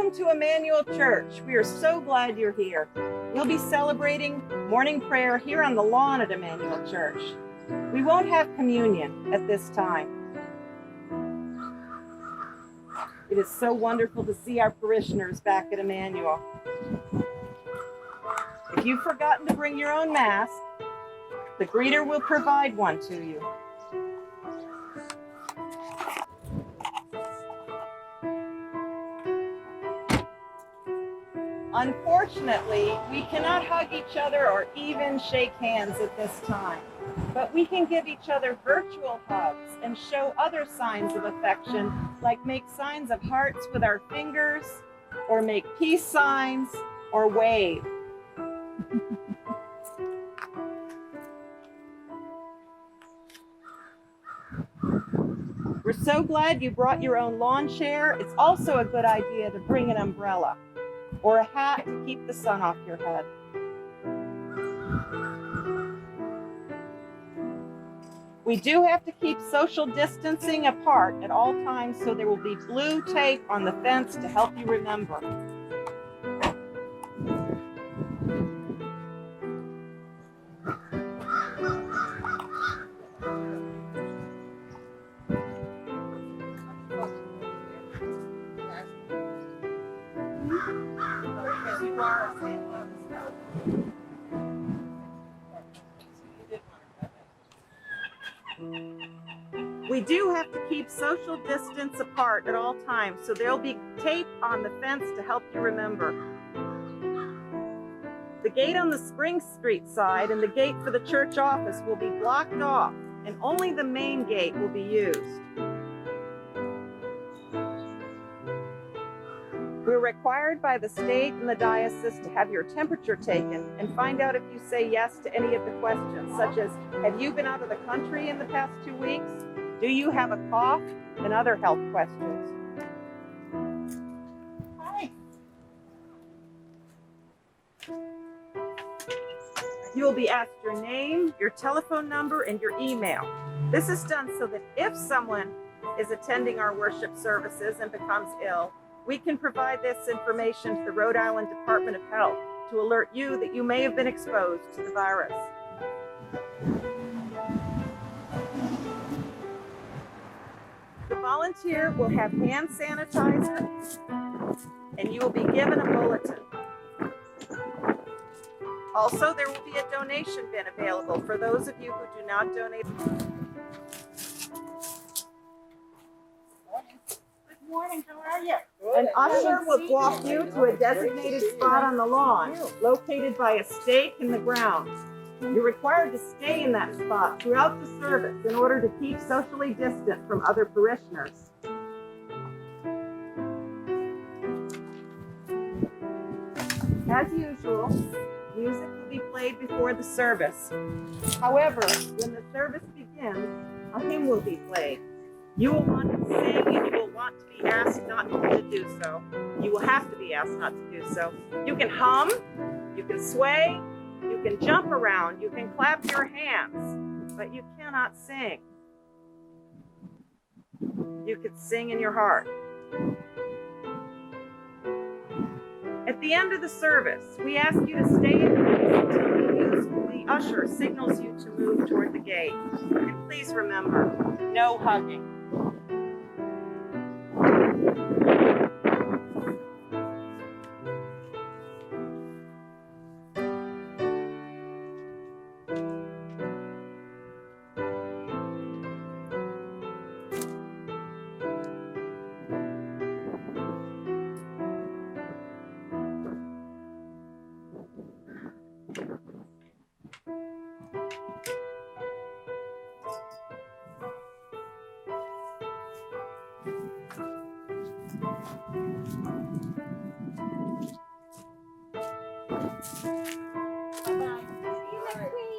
Welcome to Emmanuel Church. We are so glad you're here. We'll be celebrating morning prayer here on the lawn at Emmanuel Church. We won't have communion at this time. It is so wonderful to see our parishioners back at Emmanuel. If you've forgotten to bring your own mask, the greeter will provide one to you. Unfortunately, we cannot hug each other or even shake hands at this time, but we can give each other virtual hugs and show other signs of affection, like make signs of hearts with our fingers, or make peace signs, or wave. We're so glad you brought your own lawn chair. It's also a good idea to bring an umbrella or a hat to keep the sun off your head. We do have to keep social distancing apart at all times, so there will be blue tape on the fence to help you remember. We do have to keep social distance apart at all times, so there'll be tape on the fence to help you remember. The gate on the Spring Street side and the gate for the church office will be blocked off, and only the main gate will be used. We're required by the state and the diocese to have your temperature taken and find out if you say yes to any of the questions, such as, have you been out of the country in the past 2 weeks? Do you have a cough? And other health questions. Hi. You will be asked your name, your telephone number, and your email. This is done so that if someone is attending our worship services and becomes ill, we can provide this information to the Rhode Island Department of Health to alert you that you may have been exposed to the virus. The volunteer will have hand sanitizer, and you will be given a bulletin. Also, there will be a donation bin available for those of you who do not donate. Good morning, how are you? An usher will walk you to a designated spot on the lawn, located by a stake in the ground. You're required to stay in that spot throughout the service in order to keep socially distant from other parishioners. As usual, music will be played before the service. However, when the service begins, a hymn will be played. You will want to sing, and you will want to be asked not to do so. You will have to be asked not to do so. You can hum, you can sway, you can jump around, you can clap your hands, but you cannot sing. You could sing in your heart. At the end of the service, we ask you to stay in place until the usher signals you to move toward the gate. And please remember, no hugging.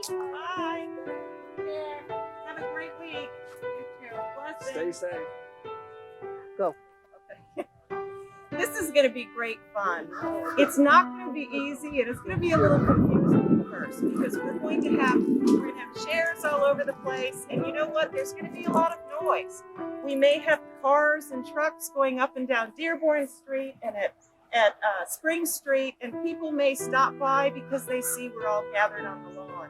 Bye. Have a great week. You too. Blessings. Stay safe. Go. Okay. This is going to be great fun. It's not going to be easy. It is going to be a little confusing at first because we're going to have chairs all over the place, and you know what? There's going to be a lot of noise. We may have cars and trucks going up and down Dearborn Street and at at Spring Street, and people may stop by because they see we're all gathered on the lawn.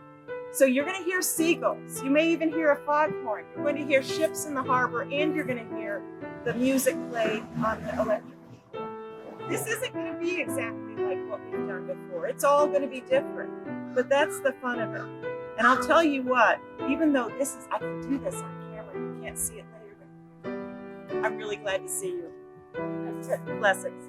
So you're going to hear seagulls. You may even hear a foghorn. You're going to hear ships in the harbor, and you're going to hear the music played on the electric keyboard. This isn't going to be exactly like what we've done before. It's all going to be different, but that's the fun of it. And I'll tell you what, even though I can do this on camera, you can't see it later, but I'm really glad to see you. Blessings.